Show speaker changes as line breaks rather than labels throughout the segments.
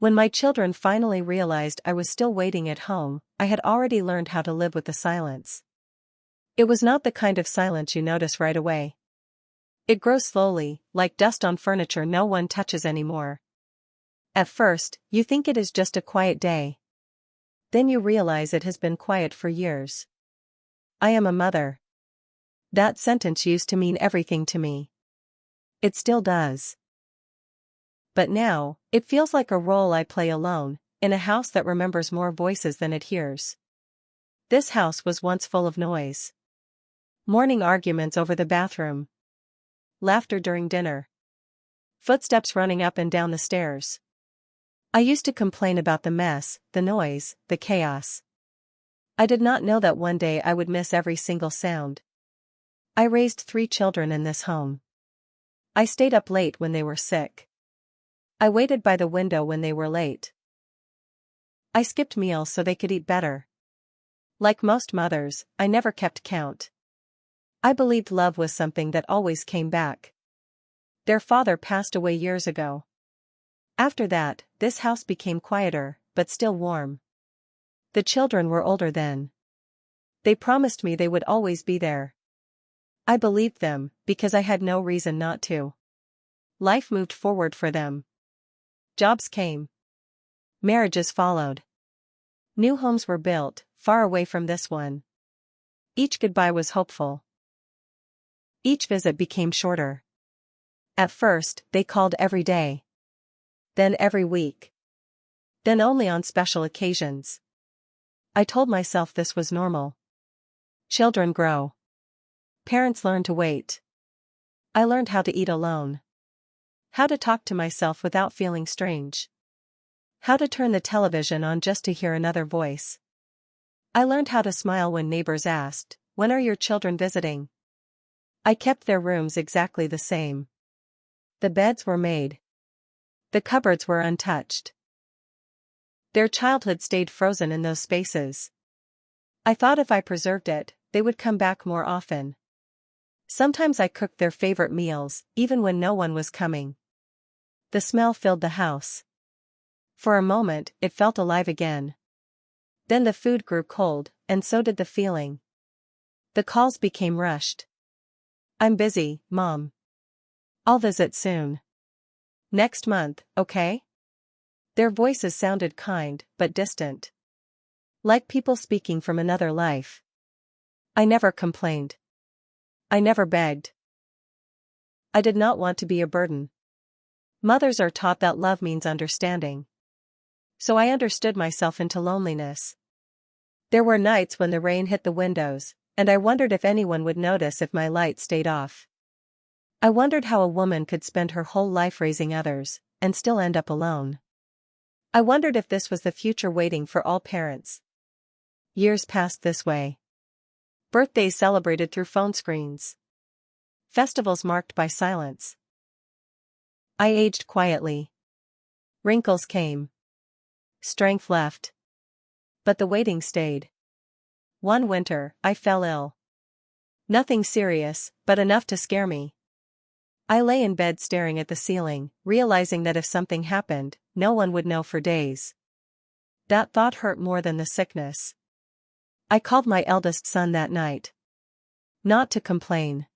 When my children finally realized I was still waiting at home, I had already learned how to live with the silence. It was not the kind of silence you notice right away. It grows slowly, like dust on furniture no one touches anymore. At first, you think it is just a quiet day. Then you realize it has been quiet for years. I am a mother. That sentence used to mean everything to me. It still does. But now, it feels like a role I play alone, in a house that remembers more voices than it hears. This house was once full of noise. Morning arguments over the bathroom. Laughter during dinner. Footsteps running up and down the stairs. I used to complain about the mess, the noise, the chaos. I did not know that one day I would miss every single sound. I raised 3 children in this home. I stayed up late when they were sick. I waited by the window when they were late. I skipped meals so they could eat better. Like most mothers, I never kept count. I believed love was something that always came back. Their father passed away years ago. After that, this house became quieter, but still warm. The children were older then. They promised me they would always be there. I believed them, because I had no reason not to. Life moved forward for them. Jobs came. Marriages followed. New homes were built, far away from this one. Each goodbye was hopeful. Each visit became shorter. At first, they called every day. Then every week. Then only on special occasions. I told myself this was normal. Children grow. Parents learn to wait. I learned how to eat alone. How to talk to myself without feeling strange. How to turn the television on just to hear another voice. I learned how to smile when neighbors asked, "When are your children visiting?" I kept their rooms exactly the same. The beds were made. The cupboards were untouched. Their childhood stayed frozen in those spaces. I thought if I preserved it, they would come back more often. Sometimes I cooked their favorite meals, even when no one was coming. The smell filled the house. For a moment, it felt alive again. Then the food grew cold, and so did the feeling. The calls became rushed. "I'm busy, Mom. I'll visit soon. Next month, okay?" Their voices sounded kind, but distant. Like people speaking from another life. I never complained. I never begged. I did not want to be a burden. Mothers are taught that love means understanding. So I understood myself into loneliness. There were nights when the rain hit the windows, and I wondered if anyone would notice if my light stayed off. I wondered how a woman could spend her whole life raising others, and still end up alone. I wondered if this was the future waiting for all parents. Years passed this way. Birthdays celebrated through phone screens. Festivals marked by silence. I aged quietly. Wrinkles came. Strength left. But the waiting stayed. One winter, I fell ill. Nothing serious, but enough to scare me. I lay in bed staring at the ceiling, realizing that if something happened, no one would know for days. That thought hurt more than the sickness. I called my eldest son that night. Not to complain.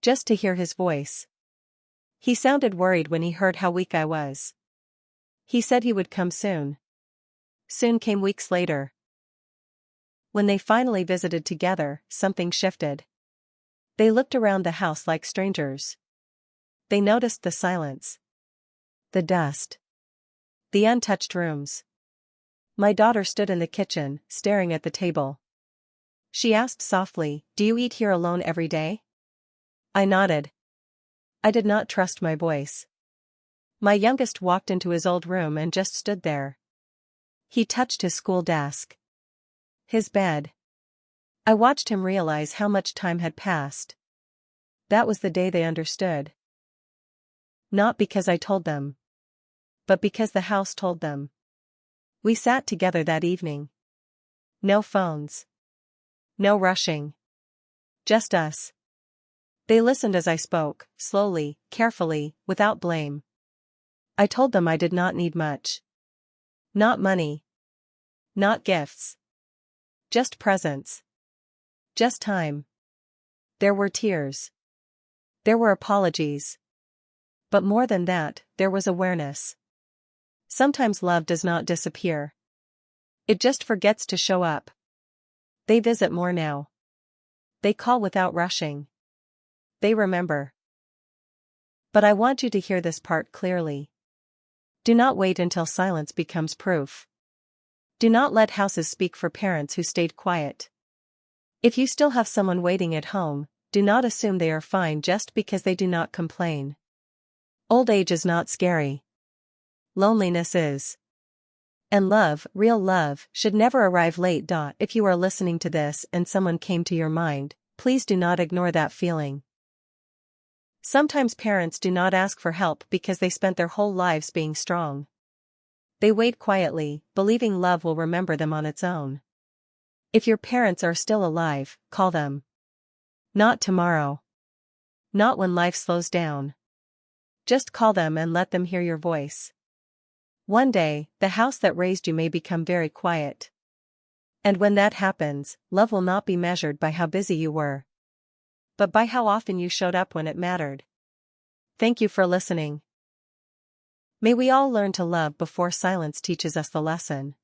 Just to hear his voice. He sounded worried when he heard how weak I was. He said he would come soon. Soon came weeks later. When they finally visited together, something shifted. They looked around the house like strangers. They noticed the silence. The dust. The untouched rooms. My daughter stood in the kitchen, staring at the table. She asked softly, "Do you eat here alone every day?" I nodded. I did not trust my voice. My youngest walked into his old room and just stood there. He touched his school desk. His bed. I watched him realize how much time had passed. That was the day they understood. Not because I told them. But because the house told them. We sat together that evening. No phones. No rushing. Just us. They listened as I spoke, slowly, carefully, without blame. I told them I did not need much. Not money. Not gifts. Just presence. Just time. There were tears. There were apologies. But more than that, there was awareness. Sometimes love does not disappear. It just forgets to show up. They visit more now. They call without rushing. They remember. But I want you to hear this part clearly. Do not wait until silence becomes proof. Do not let houses speak for parents who stayed quiet. If you still have someone waiting at home, do not assume they are fine just because they do not complain. Old age is not scary. Loneliness is. And love, real love, should never arrive late. If you are listening to this and someone came to your mind, please do not ignore that feeling. Sometimes parents do not ask for help because they spent their whole lives being strong. They wait quietly, believing love will remember them on its own. If your parents are still alive, call them. Not tomorrow. Not when life slows down. Just call them and let them hear your voice. One day, the house that raised you may become very quiet. And when that happens, love will not be measured by how busy you were, but by how often you showed up when it mattered. Thank you for listening. May we all learn to love before silence teaches us the lesson.